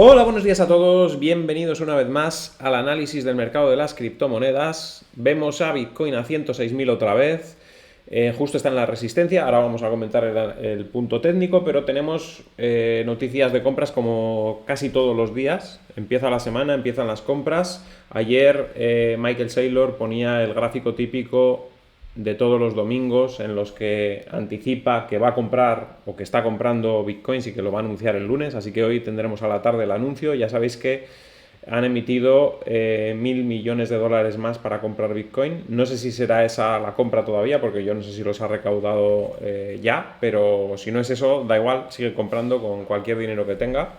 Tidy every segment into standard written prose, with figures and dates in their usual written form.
Hola, buenos días a todos, bienvenidos una vez más al análisis del mercado de las criptomonedas. Vemos a Bitcoin a 106.000 otra vez, justo está en la resistencia, ahora vamos a comentar el punto técnico, pero tenemos noticias de compras como casi todos los días. Empieza la semana, empiezan las compras. Ayer Michael Saylor ponía el gráfico típico de todos los domingos en los que anticipa que va a comprar o que está comprando bitcoins y que lo va a anunciar el lunes, así que hoy tendremos a la tarde el anuncio. Ya sabéis que han emitido 1.000 millones de dólares más para comprar bitcoin. No sé si será esa la compra todavía, porque yo no sé si los ha recaudado ya, pero si no es eso, da igual, sigue comprando con cualquier dinero que tenga.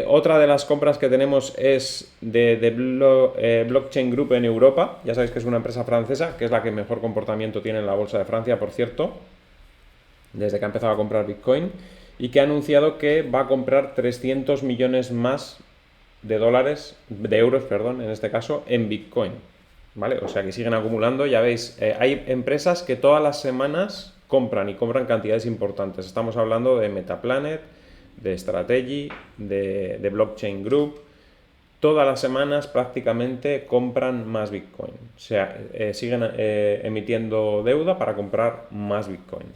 Otra de las compras que tenemos es de Blockchain Group en Europa. Ya sabéis que es una empresa francesa, que es la que mejor comportamiento tiene en la bolsa de Francia, por cierto, desde que ha empezado a comprar Bitcoin, y que ha anunciado que va a comprar 300 millones más de dólares, de euros, perdón, en este caso, en Bitcoin. ¿Vale? O sea que siguen acumulando, ya veis, hay empresas que todas las semanas compran y compran cantidades importantes. Estamos hablando de Metaplanet, de Strategy, de Blockchain Group. Todas las semanas prácticamente compran más Bitcoin. O sea, siguen emitiendo deuda para comprar más Bitcoin.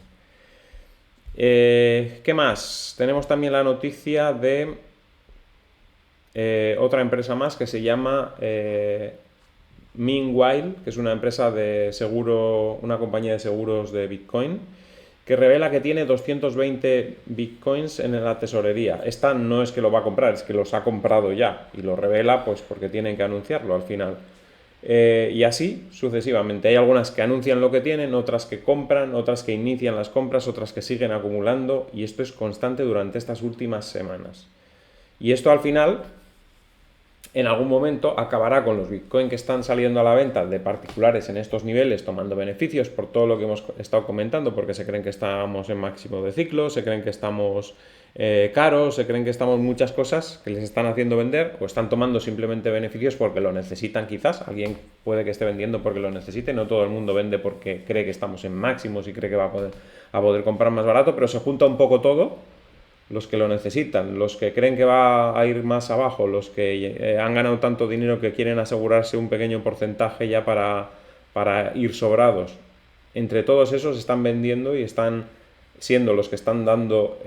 ¿Qué más? Tenemos también la noticia de otra empresa más que se llama Meanwhile, que es una empresa de seguro, una compañía de seguros de Bitcoin, que revela que tiene 220 bitcoins en la tesorería. Esta no es que lo va a comprar, es que los ha comprado ya y lo revela pues porque tienen que anunciarlo al final. Y así sucesivamente. Hay algunas que anuncian lo que tienen, otras que compran, otras que inician las compras, otras que siguen acumulando, y esto es constante durante estas últimas semanas. Y esto al final, en algún momento, acabará con los Bitcoin que están saliendo a la venta de particulares en estos niveles, tomando beneficios por todo lo que hemos estado comentando, porque se creen que estamos en máximo de ciclo, se creen que estamos caros, se creen que estamos muchas cosas que les están haciendo vender, o están tomando simplemente beneficios porque lo necesitan quizás. Alguien puede que esté vendiendo porque lo necesite, no todo el mundo vende porque cree que estamos en máximos y cree que va a poder comprar más barato, pero se junta un poco todo, los que lo necesitan, los que creen que va a ir más abajo, los que han ganado tanto dinero que quieren asegurarse un pequeño porcentaje ya para ir sobrados. Entre todos esos están vendiendo y están siendo los que están dando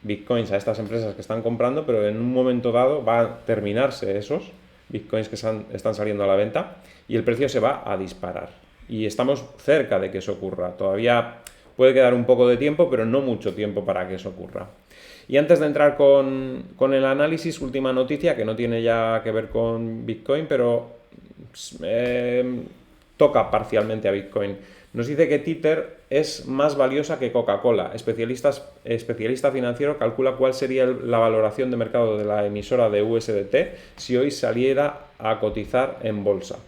bitcoins a estas empresas que están comprando, pero en un momento dado va a terminarse esos bitcoins que están saliendo a la venta y el precio se va a disparar. Y estamos cerca de que eso ocurra. Todavía puede quedar un poco de tiempo, pero no mucho tiempo para que eso ocurra. Y antes de entrar con el análisis, última noticia que no tiene ya que ver con Bitcoin, pero toca parcialmente a Bitcoin. Nos dice que Tether es más valiosa que Coca-Cola. Especialista financiero calcula cuál sería la valoración de mercado de la emisora de USDT si hoy saliera a cotizar en bolsa.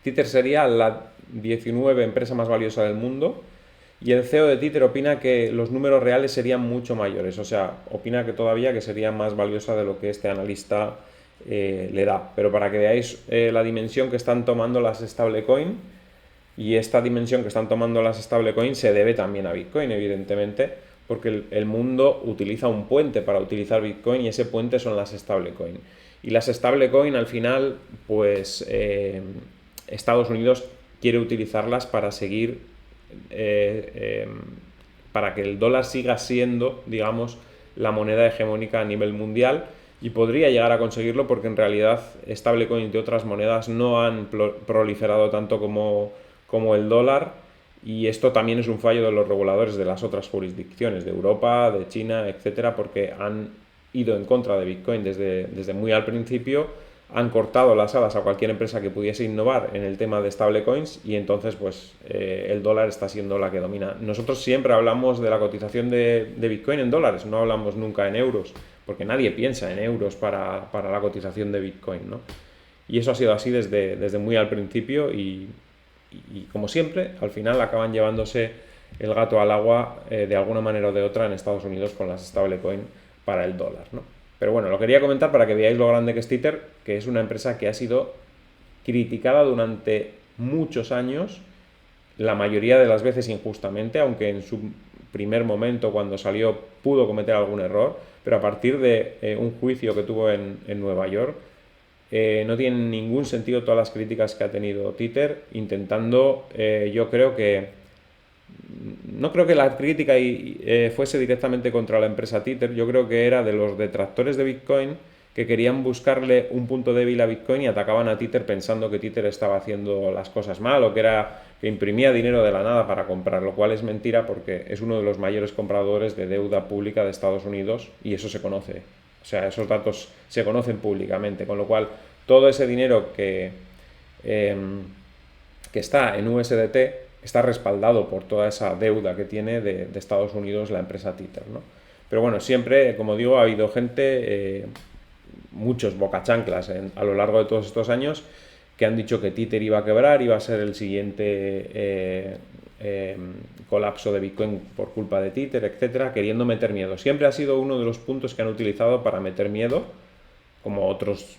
Tether sería la 19 empresa más valiosa del mundo. Y el CEO de Tether opina que los números reales serían mucho mayores, o sea, opina que todavía que sería más valiosa de lo que este analista le da. Pero para que veáis la dimensión que están tomando las stablecoin, y esta dimensión que están tomando las stablecoin se debe también a Bitcoin, evidentemente, porque el mundo utiliza un puente para utilizar Bitcoin y ese puente son las stablecoin. Y las stablecoin al final, pues Estados Unidos quiere utilizarlas para seguir para que el dólar siga siendo, digamos, la moneda hegemónica a nivel mundial, y podría llegar a conseguirlo porque en realidad stablecoins de otras monedas no han proliferado tanto como el dólar, y esto también es un fallo de los reguladores de las otras jurisdicciones, de Europa, de China, etcétera, porque han ido en contra de Bitcoin desde muy al principio, han cortado las alas a cualquier empresa que pudiese innovar en el tema de stablecoins, y entonces pues el dólar está siendo la que domina. Nosotros siempre hablamos de la cotización de Bitcoin en dólares, no hablamos nunca en euros, porque nadie piensa en euros para la cotización de Bitcoin, ¿no? Y eso ha sido así desde muy al principio, y como siempre, al final acaban llevándose el gato al agua de alguna manera o de otra en Estados Unidos con las stablecoin para el dólar, ¿no? Pero bueno, lo quería comentar para que veáis lo grande que es Tether, que es una empresa que ha sido criticada durante muchos años, la mayoría de las veces injustamente, aunque en su primer momento, cuando salió, pudo cometer algún error, pero a partir de un juicio que tuvo en Nueva York, no tiene ningún sentido todas las críticas que ha tenido Tether, intentando, yo creo que no creo que la crítica fuese directamente contra la empresa Tether, yo creo que era de los detractores de Bitcoin que querían buscarle un punto débil a Bitcoin y atacaban a Tether pensando que Tether estaba haciendo las cosas mal o que imprimía dinero de la nada para comprar, lo cual es mentira porque es uno de los mayores compradores de deuda pública de Estados Unidos y eso se conoce. O sea, esos datos se conocen públicamente, con lo cual todo ese dinero que está en USDT está respaldado por toda esa deuda que tiene de Estados Unidos la empresa Tether, ¿no? Pero bueno, siempre, como digo, ha habido gente, muchos bocachanclas a lo largo de todos estos años, que han dicho que Tether iba a quebrar, iba a ser el siguiente colapso de Bitcoin por culpa de Tether, etcétera, queriendo meter miedo. Siempre ha sido uno de los puntos que han utilizado para meter miedo, como otros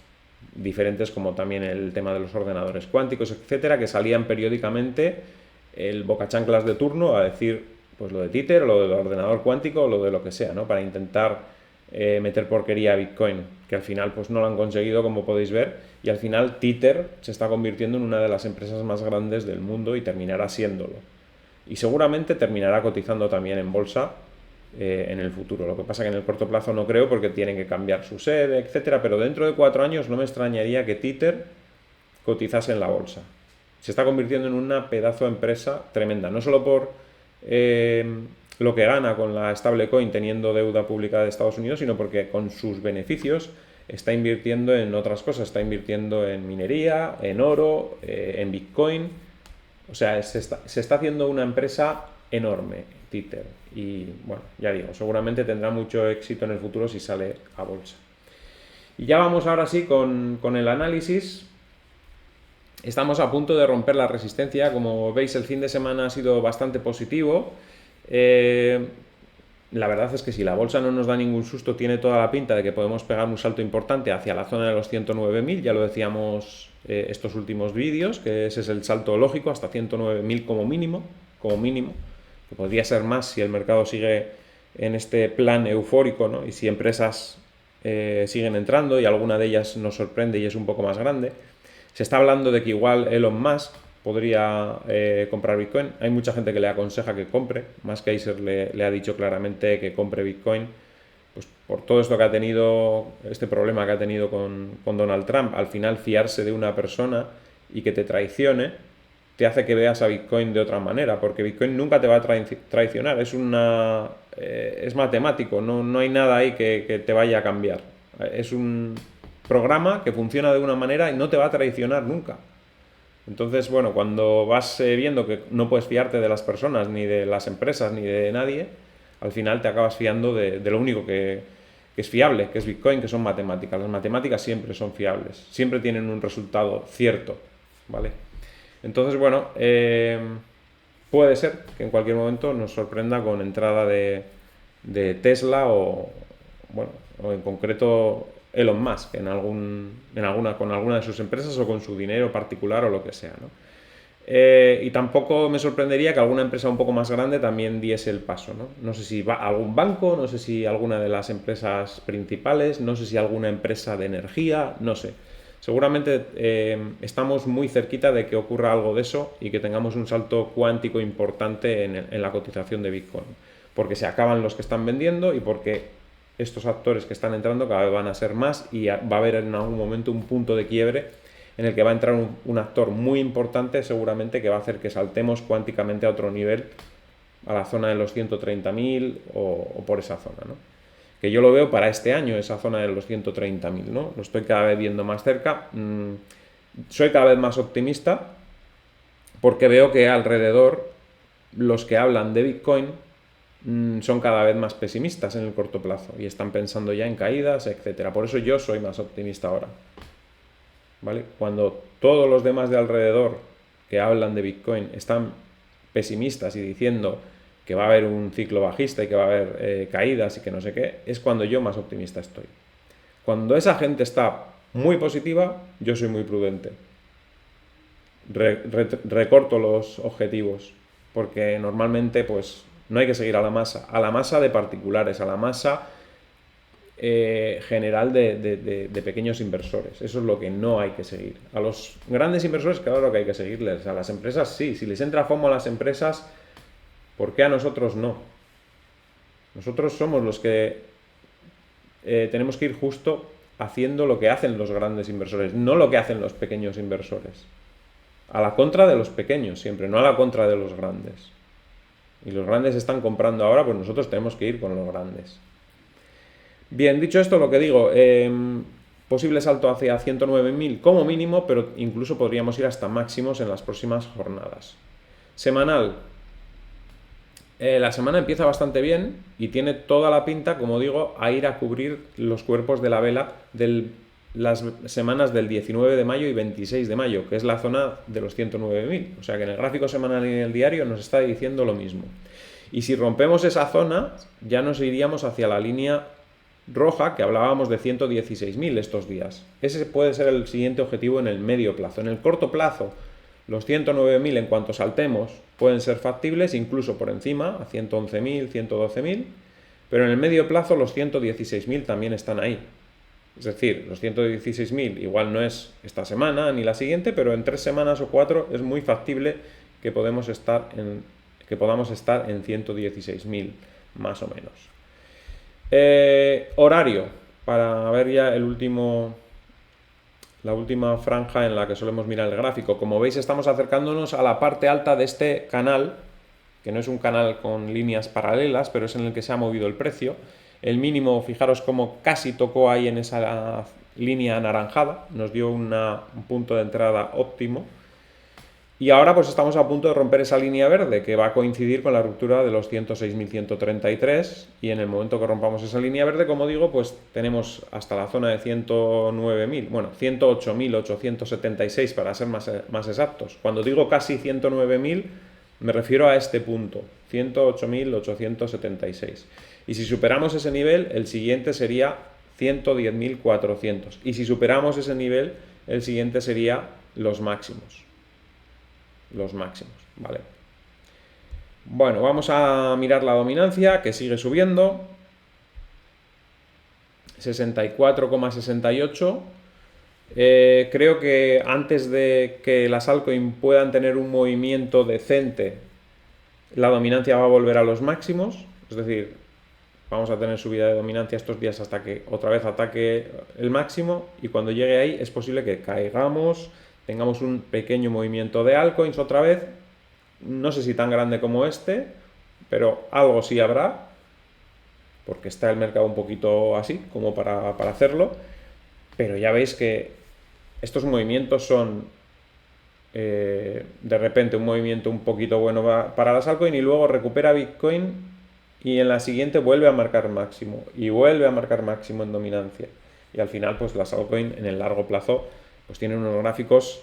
diferentes, como también el tema de los ordenadores cuánticos, etcétera, que salían periódicamente el bocachanclas de turno a decir pues lo de Tether, lo del ordenador cuántico, o lo de lo que sea, ¿no? Para intentar meter porquería a Bitcoin, que al final pues no lo han conseguido, como podéis ver, y al final Tether se está convirtiendo en una de las empresas más grandes del mundo y terminará siéndolo. Y seguramente terminará cotizando también en bolsa en el futuro. Lo que pasa que en el corto plazo no creo porque tienen que cambiar su sede, etcétera, pero dentro de 4 años no me extrañaría que Tether cotizase en la bolsa. Se está convirtiendo en una pedazo de empresa tremenda, no solo por lo que gana con la stablecoin teniendo deuda pública de Estados Unidos, sino porque con sus beneficios está invirtiendo en otras cosas, está invirtiendo en minería, en oro, en Bitcoin. O sea, se está haciendo una empresa enorme, Tether. Y bueno, ya digo, seguramente tendrá mucho éxito en el futuro si sale a bolsa. Y ya vamos ahora sí con el análisis. Estamos a punto de romper la resistencia. Como veis, el fin de semana ha sido bastante positivo. La verdad es que si la bolsa no nos da ningún susto, tiene toda la pinta de que podemos pegar un salto importante hacia la zona de los 109.000. Ya lo decíamos estos últimos vídeos, que ese es el salto lógico, hasta 109.000 como mínimo, que podría ser más si el mercado sigue en este plan eufórico, ¿no? Y si empresas siguen entrando y alguna de ellas nos sorprende y es un poco más grande. Se está hablando de que igual Elon Musk podría comprar Bitcoin. Hay mucha gente que le aconseja que compre. Musk Kaiser le ha dicho claramente que compre Bitcoin. Pues por todo esto que ha tenido, este problema que ha tenido con Donald Trump, al final fiarse de una persona y que te traicione, te hace que veas a Bitcoin de otra manera, porque Bitcoin nunca te va a traicionar. Es matemático, no hay nada ahí que te vaya a cambiar. Es un programa que funciona de una manera y no te va a traicionar nunca. Entonces, bueno, cuando vas viendo que no puedes fiarte de las personas, ni de las empresas, ni de nadie, al final te acabas fiando de lo único que es fiable, que es Bitcoin, que son matemáticas. Las matemáticas siempre son fiables, siempre tienen un resultado cierto, ¿vale? Entonces, bueno, puede ser que en cualquier momento nos sorprenda con entrada de Tesla o en concreto Elon Musk con alguna de sus empresas o con su dinero particular o lo que sea, ¿no? Y tampoco me sorprendería que alguna empresa un poco más grande también diese el paso, ¿no? No sé si va algún banco, no sé si alguna de las empresas principales, no sé si alguna empresa de energía, no sé. Seguramente estamos muy cerquita de que ocurra algo de eso y que tengamos un salto cuántico importante en la cotización de Bitcoin, porque se acaban los que están vendiendo y porque estos actores que están entrando cada vez van a ser más y va a haber en algún momento un punto de quiebre en el que va a entrar un actor muy importante seguramente que va a hacer que saltemos cuánticamente a otro nivel, a la zona de los 130.000 o por esa zona, ¿no? Que yo lo veo para este año, esa zona de los 130.000, ¿no? Lo estoy cada vez viendo más cerca. Soy cada vez más optimista porque veo que alrededor los que hablan de Bitcoin son cada vez más pesimistas en el corto plazo y están pensando ya en caídas, etcétera. Por eso yo soy más optimista ahora, ¿vale? Cuando todos los demás de alrededor que hablan de Bitcoin están pesimistas y diciendo que va a haber un ciclo bajista y que va a haber caídas y que no sé qué, es cuando yo más optimista estoy. Cuando esa gente está muy positiva, yo soy muy prudente. Recorto los objetivos, porque normalmente pues No hay que seguir a la masa de particulares, a la masa general de pequeños inversores. Eso es lo que no hay que seguir. A los grandes inversores, claro que hay que seguirles. A las empresas sí. Si les entra FOMO a las empresas, ¿por qué a nosotros no? Nosotros somos los que tenemos que ir justo haciendo lo que hacen los grandes inversores, no lo que hacen los pequeños inversores. A la contra de los pequeños siempre, no a la contra de los grandes. Y los grandes están comprando ahora, pues nosotros tenemos que ir con los grandes. Bien, dicho esto, lo que digo, posible salto hacia 109.000 como mínimo, pero incluso podríamos ir hasta máximos en las próximas jornadas. Semanal. La semana empieza bastante bien y tiene toda la pinta, como digo, a ir a cubrir los cuerpos de la vela de las semanas del 19 de mayo y 26 de mayo, que es la zona de los 109.000. O sea que en el gráfico semanal y en el diario nos está diciendo lo mismo. Y si rompemos esa zona, ya nos iríamos hacia la línea roja, que hablábamos de 116.000 estos días. Ese puede ser el siguiente objetivo en el medio plazo. En el corto plazo, los 109.000 en cuanto saltemos pueden ser factibles, incluso por encima, a 111.000, 112.000, pero en el medio plazo los 116.000 también están ahí. Es decir, los 116.000 igual no es esta semana ni la siguiente, pero en 3 semanas o 4 es muy factible que podamos estar en 116.000 más o menos. Horario, para ver ya la última franja en la que solemos mirar el gráfico. Como veis, estamos acercándonos a la parte alta de este canal, que no es un canal con líneas paralelas, pero es en el que se ha movido el precio. El mínimo, fijaros cómo casi tocó ahí en esa línea anaranjada, nos dio un punto de entrada óptimo. Y ahora pues estamos a punto de romper esa línea verde, que va a coincidir con la ruptura de los 106.133, y en el momento que rompamos esa línea verde, como digo, pues tenemos hasta la zona de 109.000, bueno, 108.876 para ser más exactos. Cuando digo casi 109.000, me refiero a este punto, 108.876. Y si superamos ese nivel, el siguiente sería 110.400. Y si superamos ese nivel, el siguiente sería los máximos. ¿Vale? Bueno, vamos a mirar la dominancia, que sigue subiendo. 64,68. Creo que antes de que las altcoins puedan tener un movimiento decente, la dominancia va a volver a los máximos. Es decir, vamos a tener subida de dominancia estos días hasta que otra vez ataque el máximo, y cuando llegue ahí es posible que caigamos, tengamos un pequeño movimiento de altcoins otra vez, no sé si tan grande como este, pero algo sí habrá, porque está el mercado un poquito así, como para hacerlo, pero ya veis que estos movimientos son de repente un movimiento un poquito bueno para las altcoins, y luego recupera Bitcoin, y en la siguiente vuelve a marcar máximo, y vuelve a marcar máximo en dominancia, y al final pues las altcoins en el largo plazo pues tienen unos gráficos,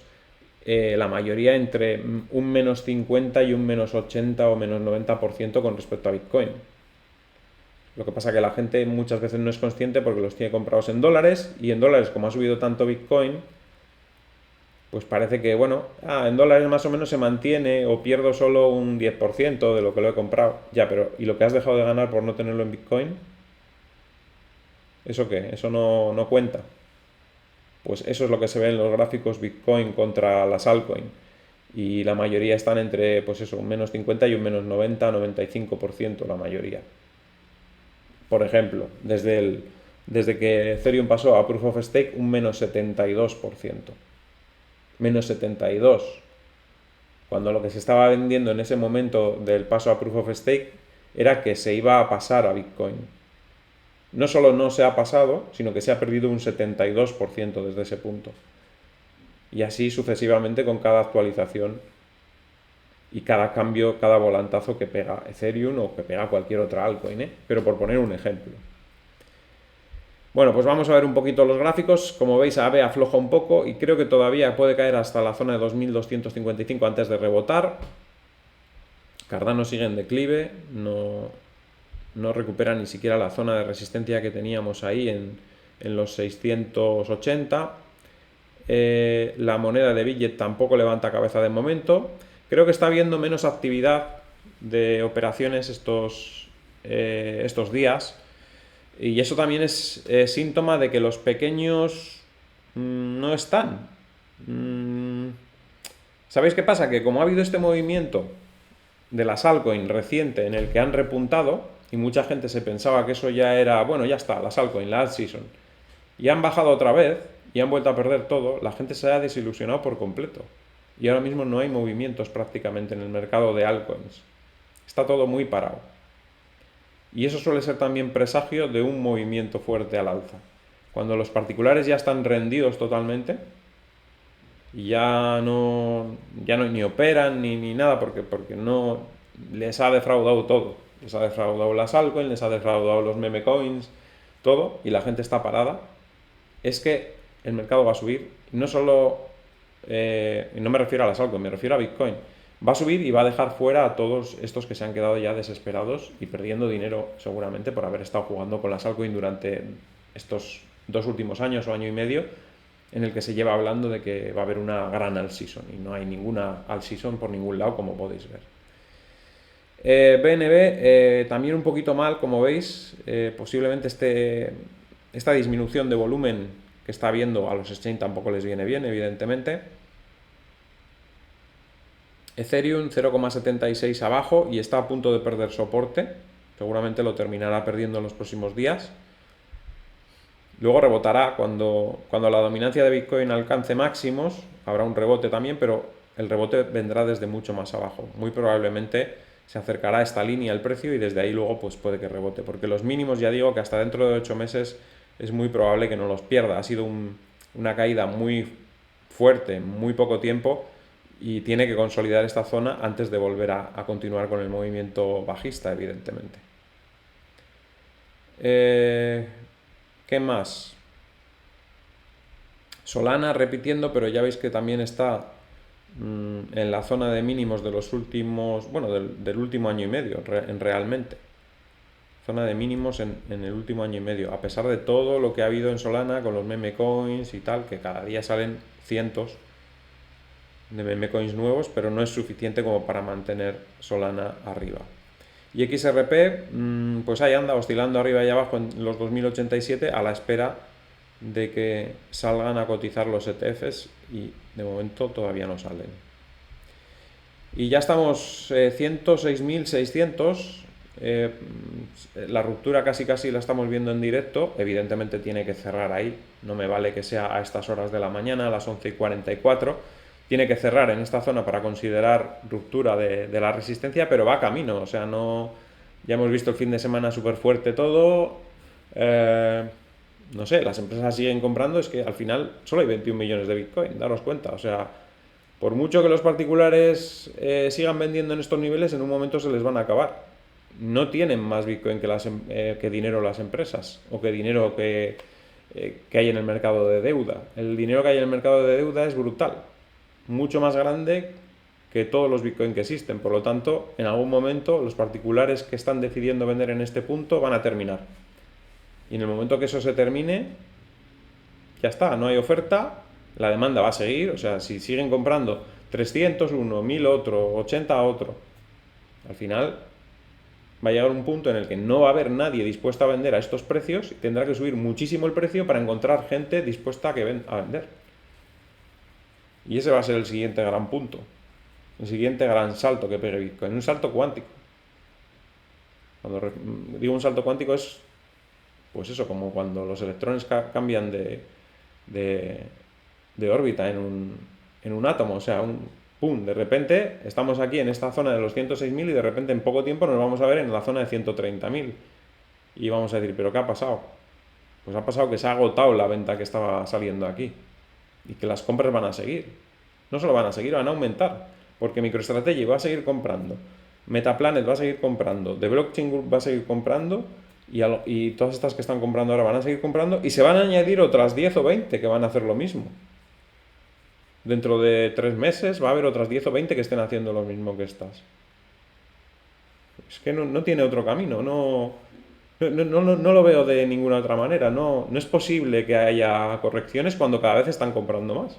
la mayoría entre un menos 50 y un menos 80 o menos 90% con respecto a Bitcoin. Lo que pasa que la gente muchas veces no es consciente porque los tiene comprados en dólares, y en dólares, como ha subido tanto Bitcoin, pues parece que, bueno, en dólares más o menos se mantiene, o pierdo solo un 10% de lo que lo he comprado. Ya, pero ¿y lo que has dejado de ganar por no tenerlo en Bitcoin? ¿Eso qué? Eso no cuenta. Pues eso es lo que se ve en los gráficos Bitcoin contra las altcoins. Y la mayoría están entre, pues eso, un menos 50 y un menos 90, 95%, la mayoría. Por ejemplo, desde que Ethereum pasó a Proof of Stake, un menos 72%. Menos 72. Cuando lo que se estaba vendiendo en ese momento del paso a Proof of Stake era que se iba a pasar a Bitcoin. No solo no se ha pasado, sino que se ha perdido un 72% desde ese punto. Y así sucesivamente con cada actualización y cada cambio, cada volantazo que pega Ethereum o que pega cualquier otra altcoin, pero por poner un ejemplo. Bueno, pues vamos a ver un poquito los gráficos. Como veis, AVE afloja un poco y creo que todavía puede caer hasta la zona de 2.255 antes de rebotar. Cardano sigue en declive, no recupera ni siquiera la zona de resistencia que teníamos ahí en los 680. La moneda de Billet tampoco levanta cabeza de momento. Creo que está habiendo menos actividad de operaciones estos días. Y eso también es síntoma de que los pequeños no están. Mm, ¿Sabéis qué pasa? Que como ha habido este movimiento de las altcoins reciente en el que han repuntado y mucha gente se pensaba que eso ya era, bueno, ya está, las altcoins, la alt season, y han bajado otra vez y han vuelto a perder todo, la gente se ha desilusionado por completo. Y ahora mismo no hay movimientos prácticamente en el mercado de altcoins. Está todo muy parado. Y eso suele ser también presagio de un movimiento fuerte al alza. Cuando los particulares ya están rendidos totalmente y ya no ni operan ni nada porque no les ha defraudado todo. Les ha defraudado las altcoins, les ha defraudado los meme coins, todo, y la gente está parada. Es que el mercado va a subir. No solo, y no me refiero a las altcoins, me refiero a Bitcoin. Va a subir y va a dejar fuera a todos estos que se han quedado ya desesperados y perdiendo dinero seguramente por haber estado jugando con las altcoins durante estos 2 últimos años o año y medio, en el que se lleva hablando de que va a haber una gran alt season y no hay ninguna alt season por ningún lado, como podéis ver. BNB también un poquito mal, como veis. Posiblemente esta disminución de volumen que está habiendo a los exchange tampoco les viene bien, evidentemente. Ethereum 0,76 abajo y está a punto de perder soporte. Seguramente lo terminará perdiendo en los próximos días. Luego rebotará cuando la dominancia de Bitcoin alcance máximos. Habrá un rebote también, pero el rebote vendrá desde mucho más abajo. Muy probablemente se acercará a esta línea el precio y desde ahí luego pues puede que rebote. Porque los mínimos, ya digo, que hasta dentro de 8 meses es muy probable que no los pierda. Ha sido una caída muy fuerte, muy poco tiempo, y tiene que consolidar esta zona antes de volver a continuar con el movimiento bajista, evidentemente. ¿Qué más? Solana repitiendo, pero ya veis que también está en la zona de mínimos de los últimos, bueno, del último año y medio, realmente. Zona de mínimos en el último año y medio, a pesar de todo lo que ha habido en Solana con los meme coins y tal, que cada día salen cientos de meme coins nuevos, pero no es suficiente como para mantener Solana arriba. Y XRP, pues ahí anda oscilando arriba y abajo en los 2087 a la espera de que salgan a cotizar los ETFs y de momento todavía no salen. Y ya estamos 106.600. La ruptura casi la estamos viendo en directo. Evidentemente tiene que cerrar ahí. No me vale que sea a estas horas de la mañana, a las 11:44. Tiene que cerrar en esta zona para considerar ruptura de la resistencia, pero va a camino. O sea, no. Ya hemos visto el fin de semana súper fuerte todo. No sé, las empresas siguen comprando. Es que al final solo hay 21 millones de Bitcoin, daros cuenta. O sea, por mucho que los particulares sigan vendiendo en estos niveles, en un momento se les van a acabar. No tienen más Bitcoin que dinero las empresas, o que dinero que hay en el mercado de deuda. El dinero que hay en el mercado de deuda es brutal, mucho más grande que todos los Bitcoin que existen. Por lo tanto, en algún momento los particulares que están decidiendo vender en este punto van a terminar. Y en el momento que eso se termine, ya está, no hay oferta, la demanda va a seguir. O sea, si siguen comprando 300 uno, 1000 otro, 80 otro, al final va a llegar un punto en el que no va a haber nadie dispuesto a vender a estos precios y tendrá que subir muchísimo el precio para encontrar gente dispuesta a vender. Y ese va a ser el siguiente gran punto, el siguiente gran salto que pegue Bitcoin, un salto cuántico. Cuando digo un salto cuántico es, pues eso, como cuando los electrones cambian de órbita en un átomo. O sea, ¡pum! De repente estamos aquí en esta zona de los 106.000 y de repente en poco tiempo nos vamos a ver en la zona de 130.000. Y vamos a decir, ¿pero qué ha pasado? Pues ha pasado que se ha agotado la venta que estaba saliendo aquí. Y que las compras van a seguir. No solo van a seguir, van a aumentar. Porque MicroStrategy va a seguir comprando. Metaplanet va a seguir comprando. The Blockchain Group va a seguir comprando. Y todas estas que están comprando ahora van a seguir comprando. Y se van a añadir otras 10 o 20 que van a hacer lo mismo. Dentro de 3 meses va a haber otras 10 o 20 que estén haciendo lo mismo que estas. Es que no tiene otro camino. No lo veo de ninguna otra manera. No es posible que haya correcciones cuando cada vez están comprando más.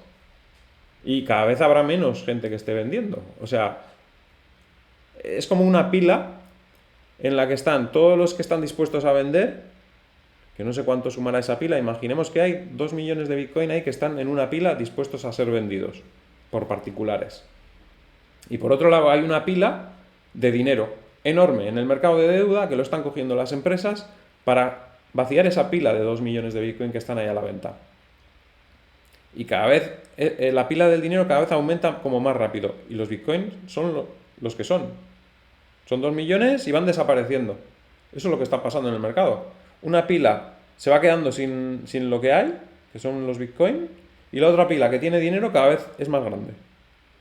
Y cada vez habrá menos gente que esté vendiendo. O sea, es como una pila en la que están todos los que están dispuestos a vender, que no sé cuánto sumará esa pila. Imaginemos que hay 2 millones de Bitcoin ahí que están en una pila dispuestos a ser vendidos por particulares. Y por otro lado hay una pila de dinero enorme en el mercado de deuda que lo están cogiendo las empresas para vaciar esa pila de 2 millones de Bitcoin que están ahí a la venta. Y cada vez la pila del dinero cada vez aumenta como más rápido. Y los Bitcoins son los que son. Son 2 millones y van desapareciendo. Eso es lo que está pasando en el mercado. Una pila se va quedando sin lo que hay, que son los Bitcoin, y la otra pila que tiene dinero cada vez es más grande.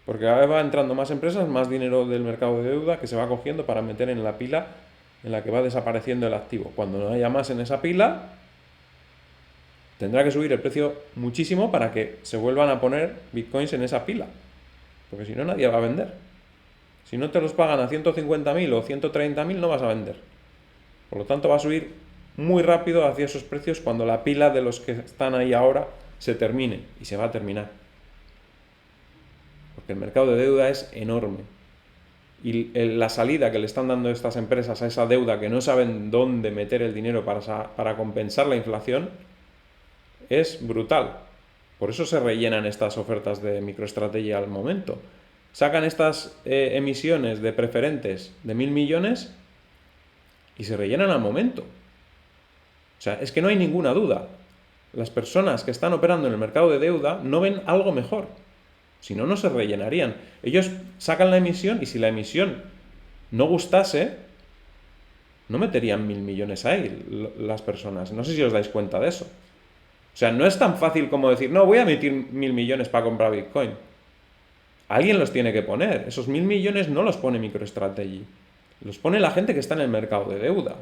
Porque cada vez va entrando más empresas, más dinero del mercado de deuda que se va cogiendo para meter en la pila en la que va desapareciendo el activo. Cuando no haya más en esa pila, tendrá que subir el precio muchísimo para que se vuelvan a poner Bitcoins en esa pila. Porque si no, nadie va a vender. Si no te los pagan a 150.000 o 130.000, no vas a vender. Por lo tanto, va a subir muy rápido hacia esos precios cuando la pila de los que están ahí ahora se termine. Y se va a terminar. Porque el mercado de deuda es enorme. Y la salida que le están dando estas empresas a esa deuda que no saben dónde meter el dinero para compensar la inflación es brutal. Por eso se rellenan estas ofertas de MicroStrategy al momento. Sacan estas emisiones de preferentes de 1.000 millones y se rellenan al momento. O sea, es que no hay ninguna duda. Las personas que están operando en el mercado de deuda no ven algo mejor. Si no, no se rellenarían. Ellos sacan la emisión y si la emisión no gustase, no meterían 1.000 millones ahí las personas. No sé si os dais cuenta de eso. O sea, no es tan fácil como decir, no, voy a emitir 1.000 millones para comprar Bitcoin. Alguien los tiene que poner. Esos 1.000 millones no los pone MicroStrategy. Los pone la gente que está en el mercado de deuda.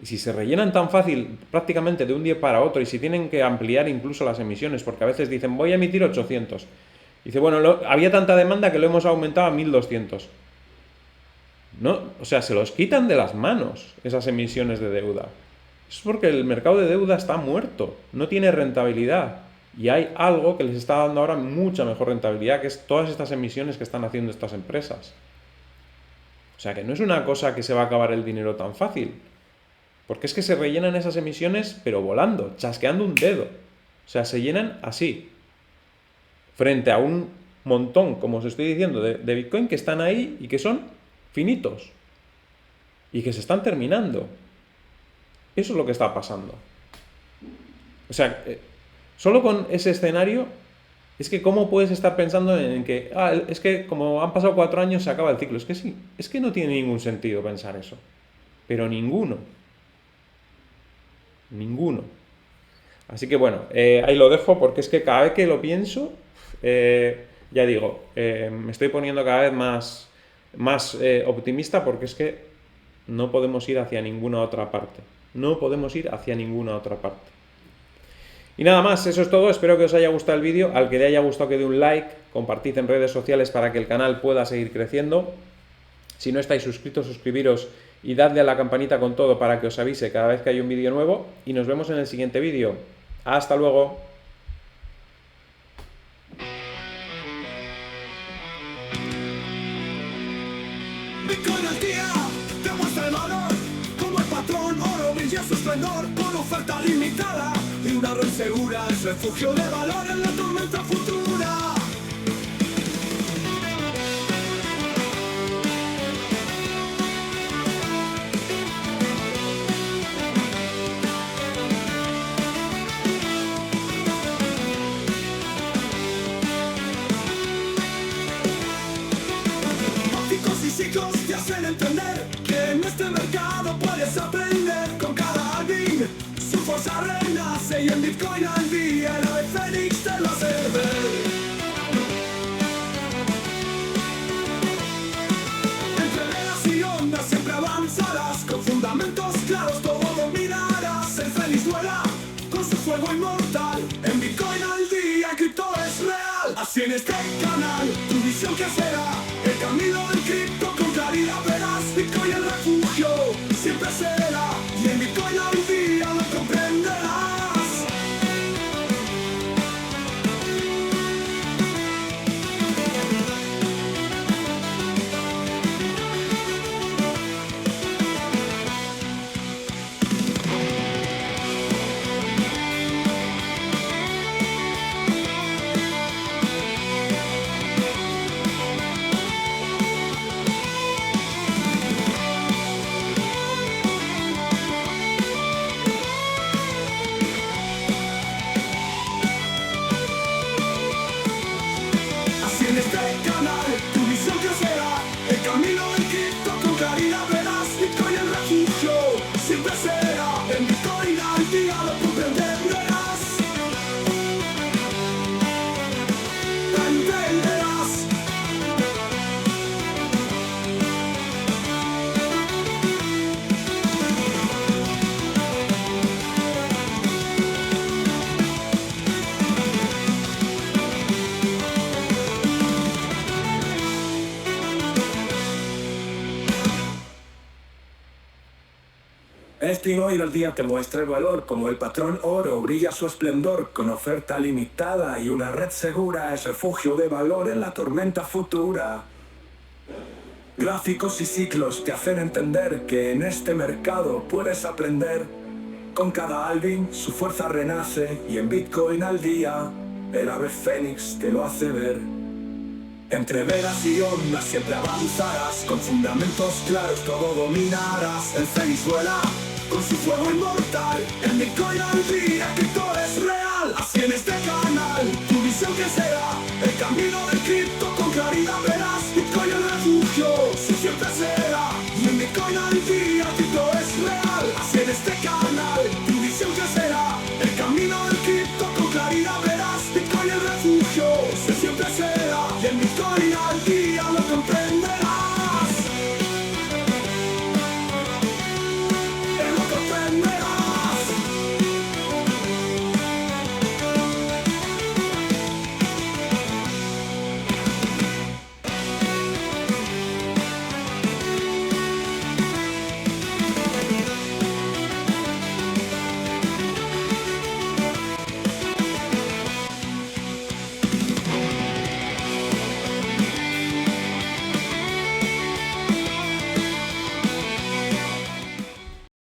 Y si se rellenan tan fácil prácticamente de un día para otro y si tienen que ampliar incluso las emisiones, porque a veces dicen voy a emitir 800. Dice, bueno, había tanta demanda que lo hemos aumentado a 1.200. No, o sea, se los quitan de las manos esas emisiones de deuda. Es porque el mercado de deuda está muerto, no tiene rentabilidad. Y hay algo que les está dando ahora mucha mejor rentabilidad, que es todas estas emisiones que están haciendo estas empresas. O sea, que no es una cosa que se va a acabar el dinero tan fácil. Porque es que se rellenan esas emisiones, pero volando, chasqueando un dedo. O sea, se llenan así. Frente a un montón, como os estoy diciendo, de Bitcoin que están ahí y que son finitos. Y que se están terminando. Eso es lo que está pasando. O sea, solo con ese escenario, es que cómo puedes estar pensando en que, es que como han pasado 4 años se acaba el ciclo. Es que sí, es que no tiene ningún sentido pensar eso. Pero ninguno. Ninguno. Así que bueno, ahí lo dejo porque es que cada vez que lo pienso, ya digo, me estoy poniendo cada vez más optimista porque es que no podemos ir hacia ninguna otra parte. No podemos ir hacia ninguna otra parte. Y nada más, eso es todo. Espero que os haya gustado el vídeo. Al que le haya gustado, que dé un like, compartid en redes sociales para que el canal pueda seguir creciendo. Si no estáis suscritos, suscribiros y dadle a la campanita con todo para que os avise cada vez que hay un vídeo nuevo. Y nos vemos en el siguiente vídeo. ¡Hasta luego! Bitcoin al día, demuestra el valor, como el patrón oro brilla su esplendor, con oferta limitada y una red segura, es refugio de valor en la tormenta futura. Ciclos te hacen entender que en este mercado puedes aprender. Con cada halving su fuerza renace y en Bitcoin al día el ave fénix te lo hace ver. Entre velas y ondas siempre avanzarás, con fundamentos claros todo dominarás. El fénix vuela con su fuego inmortal, en Bitcoin al día el cripto es real. Así en este canal tu visión crecerá, el camino del cripto con claridad verás. Bitcoin el refugio siempre será, y en Bitcoin al día lo comprenderás. camino del cripto con claridad verás. Bitcoin el refugio siempre será. En Bitcoin al día lo comprenderás. Entenderás. El Bitcoin al día te muestra el valor, como el patrón oro brilla su esplendor, con oferta limitada y una red segura, es refugio de valor en la tormenta futura. Gráficos y ciclos te hacen entender que en este mercado puedes aprender. Con cada halving su fuerza renace y en Bitcoin al día el ave fénix te lo hace ver. Entre velas y ondas siempre avanzarás, con fundamentos claros todo dominarás. El fénix vuela con su fuego inmortal, en Bitcoin al día que todo es real. Así en este canal tu visión crecerá, el camino del cripto con claridad verás. Bitcoin el refugio, si siempre será.